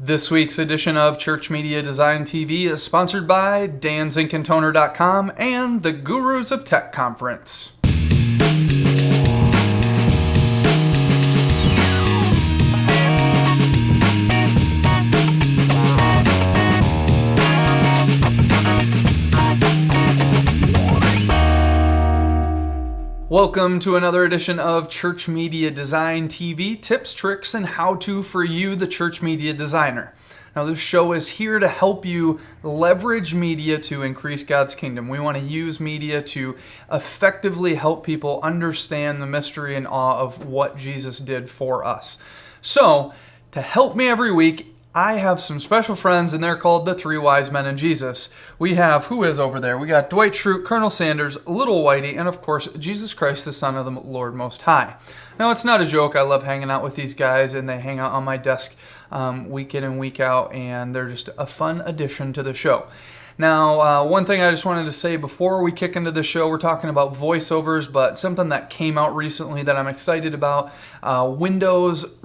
This week's edition of Church Media Design TV is sponsored by danzinkandtoner.com and the Gurus of Tech Conference. Welcome to another edition of Church Media Design TV, tips, tricks, and how-to for you, the church media designer. Now, this show is here to help you leverage media to increase God's kingdom. We want to use media to effectively help people understand the mystery and awe of what Jesus did for us. So, to help me every week, I have some special friends, and they're called the Three Wise Men and Jesus. We have, who is over there? We got Dwight Schrute, Colonel Sanders, Little Whitey, and of course, Jesus Christ, the Son of the Lord Most High. Now, it's not a joke. I love hanging out with these guys, and they hang out on my desk week in and week out, and they're just a fun addition to the show. Now, one thing I just wanted to say before we kick into the show, we're talking about voiceovers, but something that came out recently that I'm excited about, Windows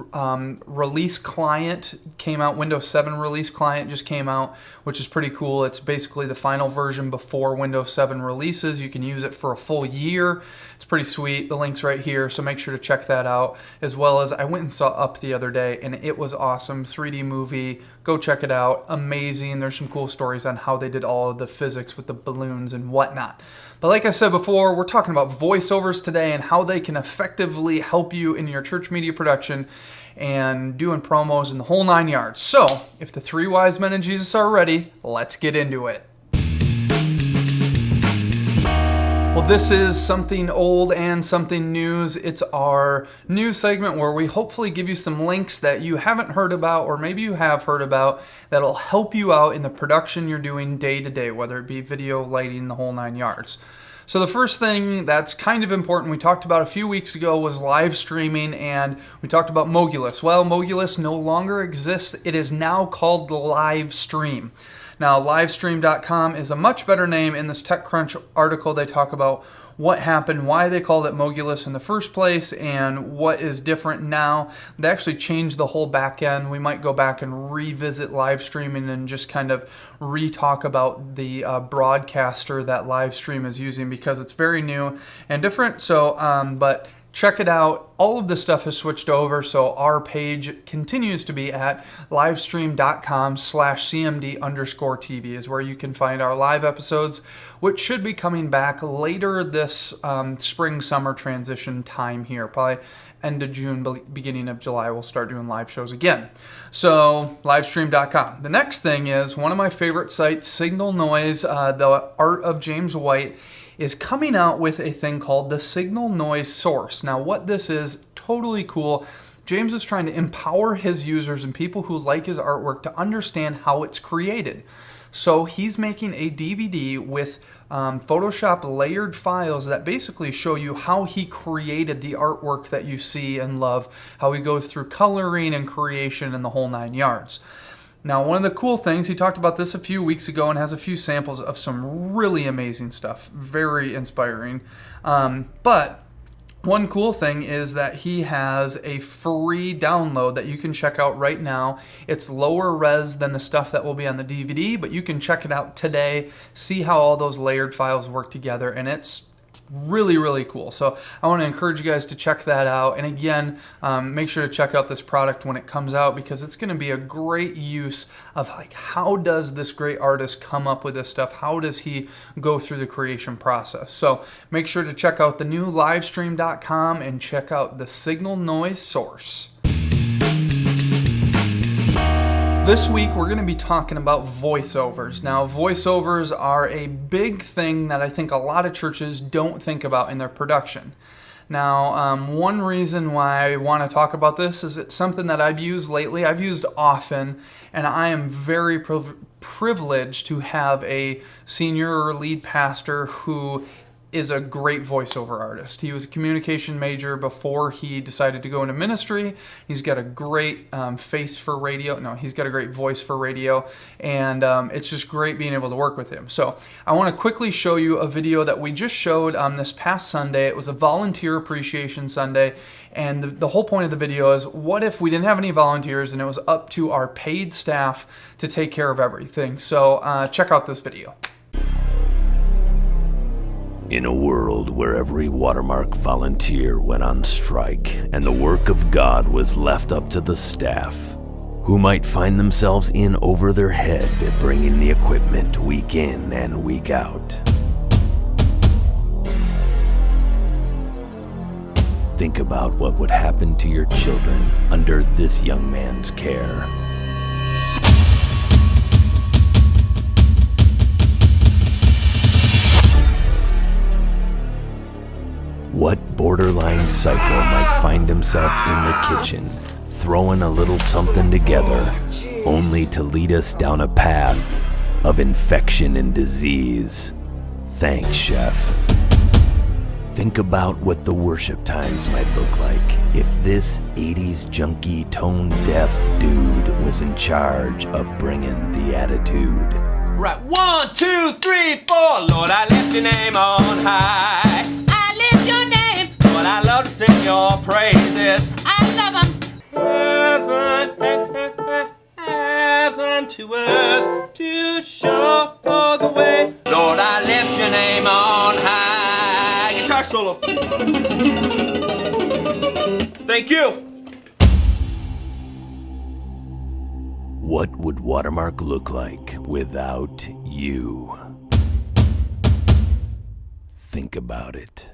release client came out, Windows 7 release client just came out, which is pretty cool. It's basically the final version before Windows 7 releases. You can use it for a full year. It's pretty sweet. The link's right here, so make sure to check that out, as well as I went and saw Up the other day, and it was awesome. 3D movie. Go check it out. Amazing. There's some cool stories on how they did all of the physics with the balloons and whatnot. But like I said before, we're talking about voiceovers today and how they can effectively help you in your church media production and doing promos in the whole 9 yards. So, if the Three Wise Men and Jesus are ready, let's get into it. Well, this is something old and something news. It's our news segment where we hopefully give you some links that you haven't heard about, or maybe you have heard about, that'll help you out in the production you're doing day to day, whether it be video, lighting, the whole 9 yards. So the first thing that's kind of important we talked about a few weeks ago was live streaming, and we talked about Mogulus. Well, Mogulus no longer exists. It is now called Livestream. Now, livestream.com is a much better name. In this TechCrunch article, they talk about what happened, why they called it Mogulus in the first place, and what is different now. They actually changed the whole back end. We might go back and revisit live streaming and just kind of re-talk about the broadcaster that Livestream is using, because it's very new and different. So, but check it out. All of this stuff has switched over, so our page continues to be at livestream.com/CMD_TV is where you can find our live episodes, which should be coming back later this spring-summer transition time here. Probably end of June, beginning of July, we'll start doing live shows again. So, livestream.com. The next thing is one of my favorite sites, Signal Noise, the art of James White, is coming out with a thing called the Signal Noise Source. Now, what this is, totally cool. James is trying to empower his users and people who like his artwork to understand how it's created. So he's making a DVD with Photoshop layered files that basically show you how he created the artwork that you see and love, how he goes through coloring and creation and the whole 9 yards. Now, one of the cool things, he talked about this a few weeks ago and has a few samples of some really amazing stuff. Very inspiring. But one cool thing is that he has a free download that you can check out right now. It's lower res than the stuff that will be on the DVD, but you can check it out today, see how all those layered files work together, and it's really, really cool. So I want to encourage you guys to check that out. And again, make sure to check out this product when it comes out, because it's going to be a great use of like, how does this great artist come up with this stuff? How does he go through the creation process? So make sure to check out the new livestream.com and check out the Signal Noise Source. This week, we're going to be talking about voiceovers. Now, voiceovers are a big thing that I think a lot of churches don't think about in their production. Now, one reason why I want to talk about this is it's something that I've used lately, I've used often, and I am very privileged to have a senior or lead pastor who is a great voiceover artist. He was a communication major before he decided to go into ministry. He's got a great face for radio. No, he's got a great voice for radio, and it's just great being able to work with him. So I want to quickly show you a video that we just showed this past Sunday. It was a volunteer appreciation Sunday, and the whole point of the video is, what if we didn't have any volunteers and it was up to our paid staff to take care of everything? So check out this video. In a world where every Watermark volunteer went on strike and the work of God was left up to the staff, who might find themselves in over their head bringing the equipment week in and week out. Think about what would happen to your children under this young man's care. What borderline psycho might find himself in the kitchen, throwing a little something together, only to lead us down a path of infection and disease? Thanks, Chef. Think about what the worship times might look like if this 80s junkie, tone-deaf dude was in charge of bringing the attitude. Right, 1, 2, 3, 4. Lord, I lift your name on high. I lift your name. Lord, I love to sing your praises. I love them. Heaven to earth to show the way. Lord, I lift your name on high. Guitar solo. Thank you. What would Watermark look like without you? Think about it.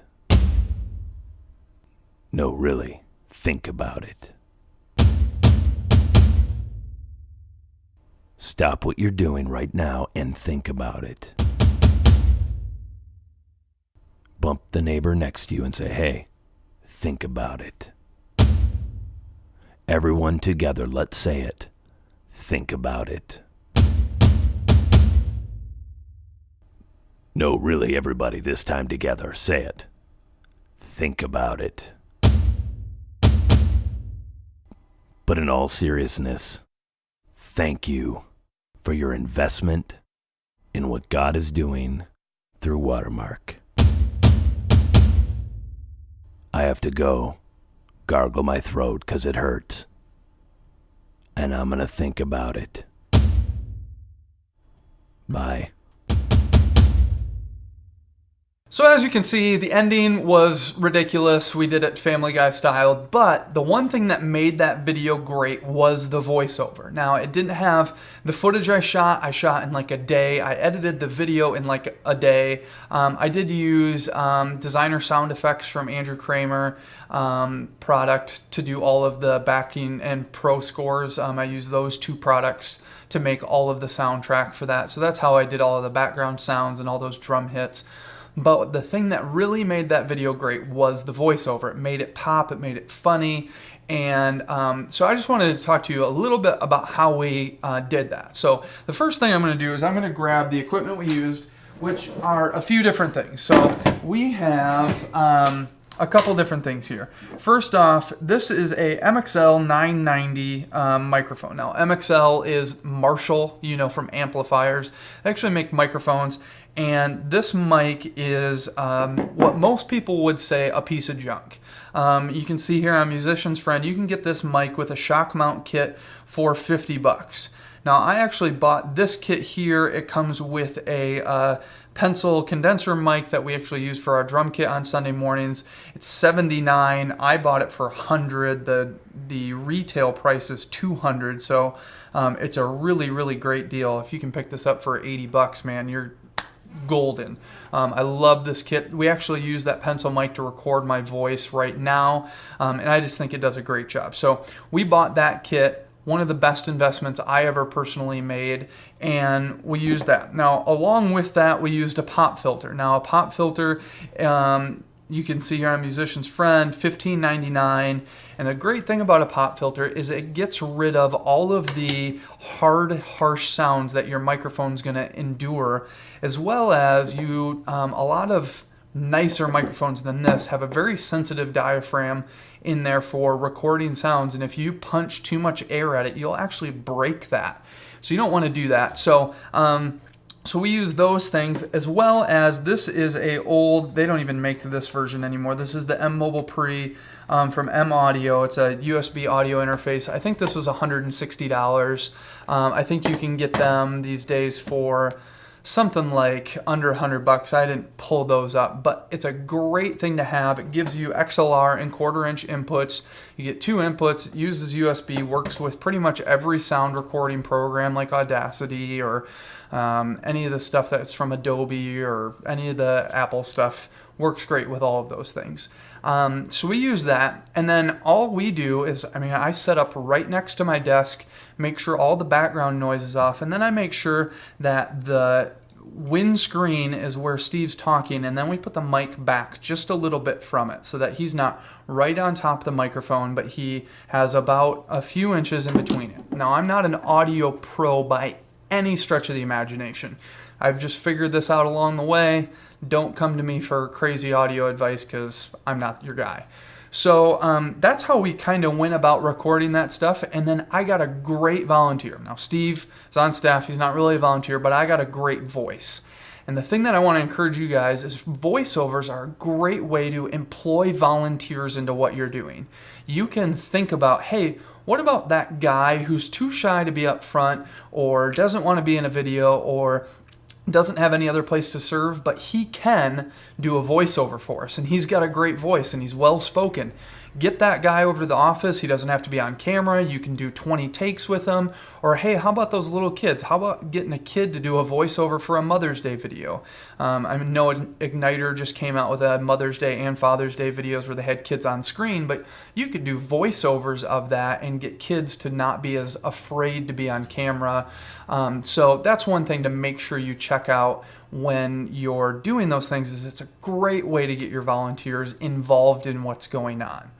No, really, think about it. Stop what you're doing right now and think about it. Bump the neighbor next to you and say, hey, think about it. Everyone together, let's say it. Think about it. No, really, everybody, this time together, say it. Think about it. But in all seriousness, thank you for your investment in what God is doing through Watermark. I have to go gargle my throat because it hurts. And I'm gonna think about it. Bye. So as you can see, the ending was ridiculous. We did it Family Guy style, but the one thing that made that video great was the voiceover. Now, it didn't have the footage I shot in like a day. I edited the video in like a day. I did use designer sound effects from Andrew Kramer product to do all of the backing and pro scores. I used those two products to make all of the soundtrack for that. So that's how I did all of the background sounds and all those drum hits. But the thing that really made that video great was the voiceover. It made it pop, it made it funny, and so I just wanted to talk to you a little bit about how we did that. So the first thing I'm going to do is I'm going to grab the equipment we used, which are a few different things. So we have a couple different things here. First off, this is a MXL 990 microphone. Now, MXL is Marshall, you know, from amplifiers. They actually make microphones. And this mic is what most people would say a piece of junk. You can see here on Musician's Friend, you can get this mic with a shock mount kit for $50. Now, I actually bought this kit here. It comes with a pencil condenser mic that we actually use for our drum kit on Sunday mornings. It's $79. I bought it for $100. The retail price is $200. So it's a really, really great deal. If you can pick this up for $80, man, you're golden. I love this kit. We actually use that pencil mic to record my voice right now, and I just think it does a great job. So we bought that kit, one of the best investments I ever personally made, and we used that. Now, along with that, we used a pop filter. Now, a pop filter, you can see here on Musician's Friend, $15.99. And the great thing about a pop filter is it gets rid of all of the hard, harsh sounds that your microphone's going to endure, as well as a lot of nicer microphones than this have a very sensitive diaphragm in there for recording sounds, and if you punch too much air at it, you'll actually break that. So you don't want to do that. So we use those things, as well as this is a old, they don't even make this version anymore. This is the M Mobile Pre from M Audio. It's a USB audio interface. I think this was $160. I think you can get them these days for something like under $100. I didn't pull those up, but it's a great thing to have. It gives you XLR and 1/4-inch inputs. You get 2 inputs, it uses USB, works with pretty much every sound recording program like Audacity or any of the stuff that's from Adobe or any of the Apple stuff. Works great with all of those things. So we use that, and then all we do is, I set up right next to my desk, make sure all the background noise is off, and then I make sure that the windscreen is where Steve's talking, and then we put the mic back just a little bit from it so that he's not right on top of the microphone, but he has about a few inches in between it. Now, I'm not an audio pro by any stretch of the imagination. I've just figured this out along the way. Don't come to me for crazy audio advice because I'm not your guy. So that's how we kind of went about recording that stuff. And then I got a great volunteer. Now, Steve is on staff. He's not really a volunteer, but I got a great voice. And the thing that I want to encourage you guys is voiceovers are a great way to employ volunteers into what you're doing. You can think about, hey, what about that guy who's too shy to be up front or doesn't want to be in a video or doesn't have any other place to serve, but he can do a voiceover for us, and he's got a great voice and he's well spoken. Get that guy over to the office. He doesn't have to be on camera. You can do 20 takes with him. Or hey, how about those little kids? How about getting a kid to do a voiceover for a Mother's Day video? I know Igniter just came out with a Mother's Day and Father's Day videos where they had kids on screen, but you could do voiceovers of that and get kids to not be as afraid to be on camera. So that's one thing to make sure you check out when you're doing those things, is it's a great way to get your volunteers involved in what's going on.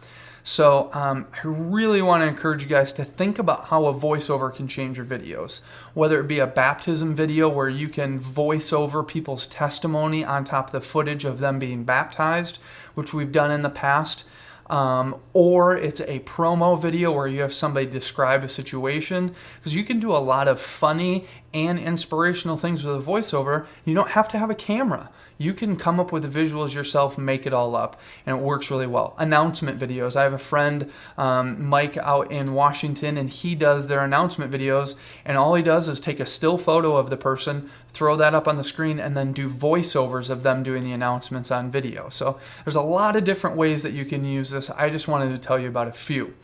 So I really want to encourage you guys to think about how a voiceover can change your videos. Whether it be a baptism video where you can voice over people's testimony on top of the footage of them being baptized, which we've done in the past, or it's a promo video where you have somebody describe a situation, because you can do a lot of funny and inspirational things with a voiceover. You don't have to have a camera. You can come up with the visuals yourself, make it all up, and it works really well. Announcement videos. I have a friend, Mike, out in Washington, and he does their announcement videos, and all he does is take a still photo of the person, throw that up on the screen, and then do voiceovers of them doing the announcements on video. So there's a lot of different ways that you can use this. I just wanted to tell you about a few.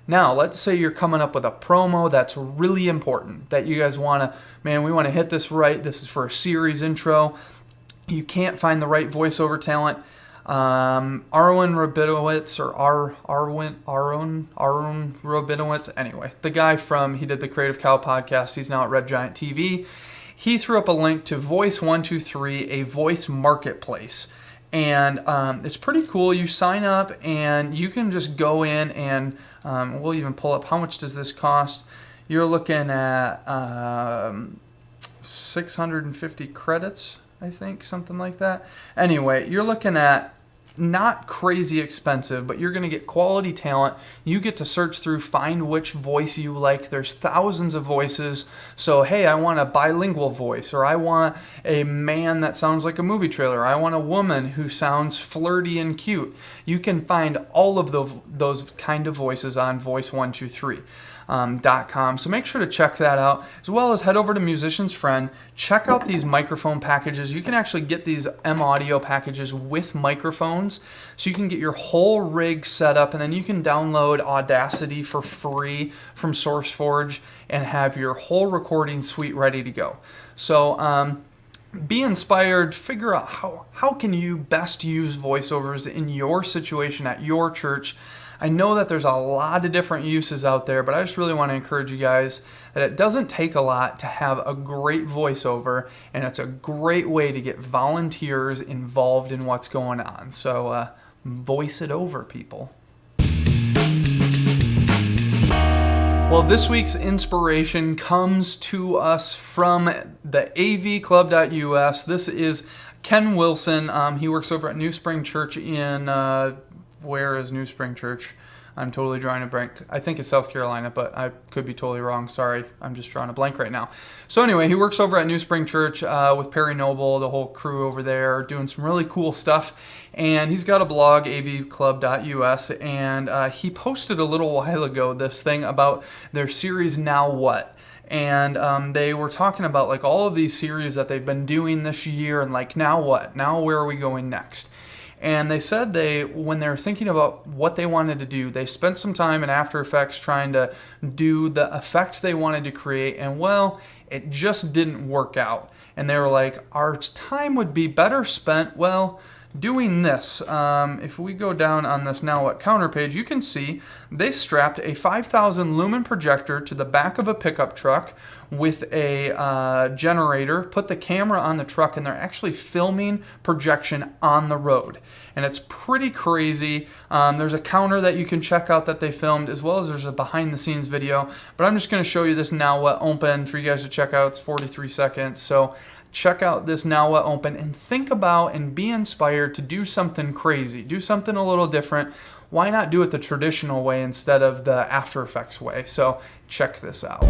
Now, let's say you're coming up with a promo that's really important, that you guys want to, man, we want to hit this right. This is for a series intro. You can't find the right voiceover talent. Arwen Rabinowitz, or Aaron Rabinowitz, anyway, the guy he did the Creative Cow podcast. He's now at Red Giant TV. He threw up a link to Voice123, a voice marketplace. And it's pretty cool. You sign up and you can just go in and we'll even pull up how much does this cost. You're looking at 650 credits, I think, something like that. Anyway, you're looking at not crazy expensive, but you're going to get quality talent. You get to search through, find which voice you like. There's thousands of voices. So, hey, I want a bilingual voice, or I want a man that sounds like a movie trailer. I want a woman who sounds flirty and cute. You can find all of those kind of voices on Voice123.com. So make sure to check that out, as well as head over to Musician's Friend. Check out these microphone packages. You can actually get these M Audio packages with microphones, so you can get your whole rig set up, and then you can download Audacity for free from SourceForge and have your whole recording suite ready to go. So be inspired. Figure out how can you best use voiceovers in your situation at your church. I know that there's a lot of different uses out there, but I just really want to encourage you guys that it doesn't take a lot to have a great voiceover, and it's a great way to get volunteers involved in what's going on. So voice it over, people. Well, this week's inspiration comes to us from the avclub.us. This is Ken Wilson, he works over at New Spring Church in, where is New Spring Church? I'm totally drawing a blank. I think it's South Carolina, but I could be totally wrong. Sorry, I'm just drawing a blank right now. So anyway, he works over at New Spring Church with Perry Noble, the whole crew over there, doing some really cool stuff. And he's got a blog, avclub.us, and he posted a little while ago this thing about their series Now What? And they were talking about like all of these series that they've been doing this year and like, now what? Now where are we going next? And they said when they were thinking about what they wanted to do, they spent some time in After Effects trying to do the effect they wanted to create, and well, it just didn't work out. And they were like, our time would be better spent, well, doing this. If we go down on this Now What counter page, you can see they strapped a 5,000 lumen projector to the back of a pickup truck with a generator, put the camera on the truck, and they're actually filming projection on the road. And it's pretty crazy. There's a counter that you can check out that they filmed, as well as there's a behind the scenes video. But I'm just going to show you this Now What Open for you guys to check out. It's 43 seconds. So check out this Now What Open and think about and be inspired to do something crazy, do something a little different. Why not do it the traditional way instead of the After Effects way? So check this out.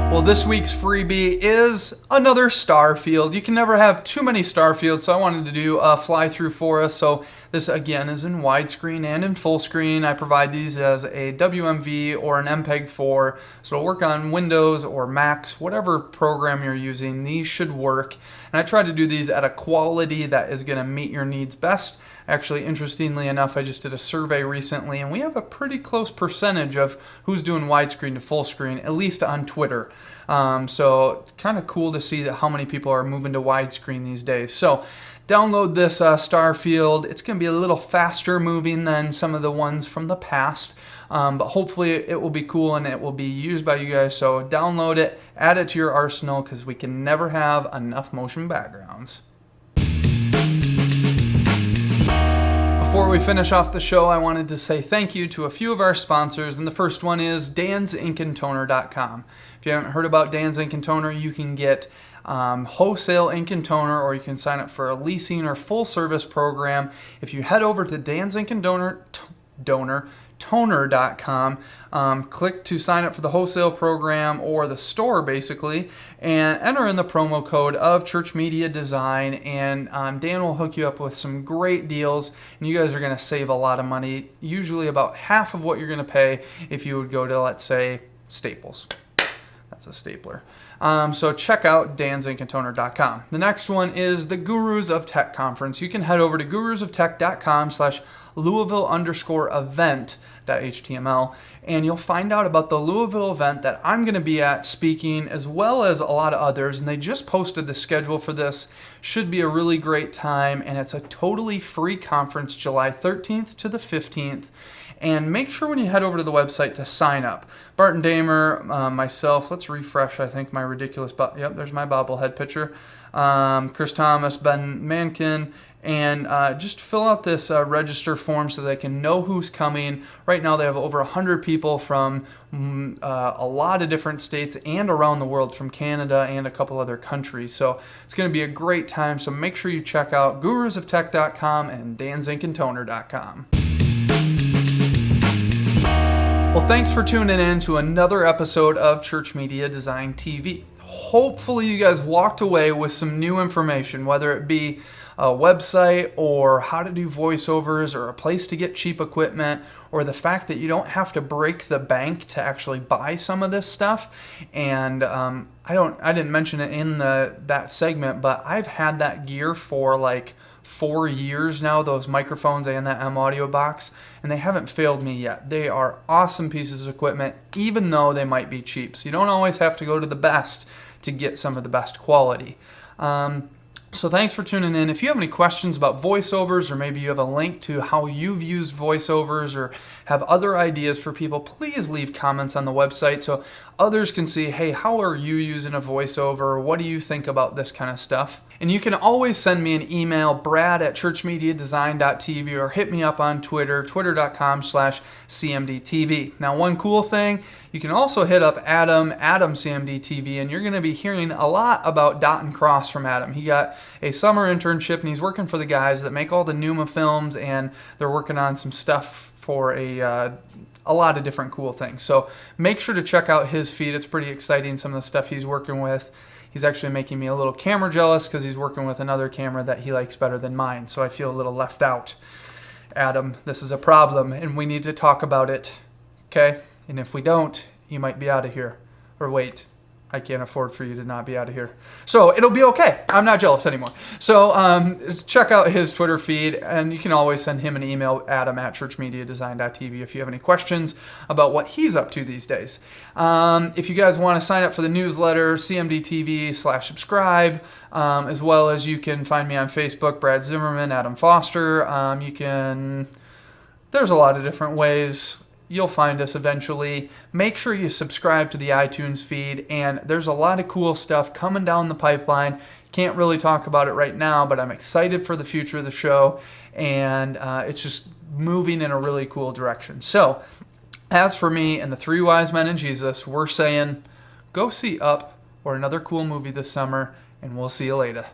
Well, this week's freebie is another starfield. You can never have too many starfields, so I wanted to do a fly-through for us. So this, again, is in widescreen and in full screen. I provide these as a WMV or an MPEG-4, so it'll work on Windows or Macs, whatever program you're using. These should work, and I try to do these at a quality that is going to meet your needs best. Actually, interestingly enough, I just did a survey recently, and we have a pretty close percentage of who's doing widescreen to full screen, at least on Twitter. So it's kind of cool to see that how many people are moving to widescreen these days. So download this starfield. It's going to be a little faster moving than some of the ones from the past, but hopefully it will be cool and it will be used by you guys. So download it, add it to your arsenal, because we can never have enough motion backgrounds. Before we finish off the show, I wanted to say thank you to a few of our sponsors, and the first one is dan'sInkandToner.com. If you haven't heard about Dan's Ink and Toner, you can get wholesale ink and toner, or you can sign up for a leasing or full service program. If you head over to dan'sInkandToner.com, click to sign up for the wholesale program or the store basically, and enter in the promo code of Church Media Design, and Dan will hook you up with some great deals, and you guys are going to save a lot of money, usually about half of what you're going to pay if you would go to, let's say, Staples. That's a stapler. So check out dan'sInkandToner.com. The next one is the Gurus of Tech Conference. You can head over to gurusoftech.com/Louisville_event.html, and you'll find out about the Louisville event that I'm going to be at speaking, as well as a lot of others. And they just posted the schedule for this. Should be a really great time, and it's a totally free conference, July 13th to the 15th. And make sure when you head over to the website to sign up. Barton Damer, myself, let's refresh, I think, my ridiculous, yep, there's my bobblehead picture. Chris Thomas, Ben Mankin, and just fill out this register form so they can know who's coming. Right now they have over 100 people from a lot of different states and around the world, from Canada and a couple other countries. So it's going to be a great time, so make sure you check out gurusoftech.com and dan'sInkandToner.com. Well, thanks for tuning in to another episode of Church Media Design TV. Hopefully you guys walked away with some new information, whether it be a website or how to do voiceovers or a place to get cheap equipment or the fact that you don't have to break the bank to actually buy some of this stuff. And I didn't mention it in that segment, but I've had that gear for like 4 years now, those microphones and that M audio box, and they haven't failed me yet. They are awesome pieces of equipment, even though they might be cheap. So you don't always have to go to the best to get some of the best quality. So thanks for tuning in. If you have any questions about voiceovers, or maybe you have a link to how you've used voiceovers, or have other ideas for people, please leave comments on the website so others can see, hey, how are you using a voiceover? What do you think about this kind of stuff? And you can always send me an email, brad@ChurchMediaDesign.tv, or hit me up on Twitter, twitter.com/CMDTV. Now, one cool thing, you can also hit up Adam CMDTV, and you're going to be hearing a lot about Dot and Cross from Adam. He got a summer internship, and he's working for the guys that make all the Numa films, and they're working on some stuff for a lot of different cool things. So make sure to check out his feed. It's pretty exciting, some of the stuff he's working with. He's actually making me a little camera jealous because he's working with another camera that he likes better than mine. So I feel a little left out. Adam, this is a problem, and we need to talk about it, okay? And if we don't, you might be out of here. Or wait, I can't afford for you to not be out of here. So it'll be okay. I'm not jealous anymore. So check out his Twitter feed, and you can always send him an email, Adam@ChurchMediaDesign.tv, if you have any questions about what he's up to these days. If you guys want to sign up for the newsletter, CMDTV/subscribe, as well as you can find me on Facebook, Brad Zimmerman, Adam Foster. There's a lot of different ways. You'll find us eventually. Make sure you subscribe to the iTunes feed, and there's a lot of cool stuff coming down the pipeline. Can't really talk about it right now, but I'm excited for the future of the show, and it's just moving in a really cool direction. So, as for me and the three wise men and Jesus, we're saying, go see Up or another cool movie this summer, and we'll see you later.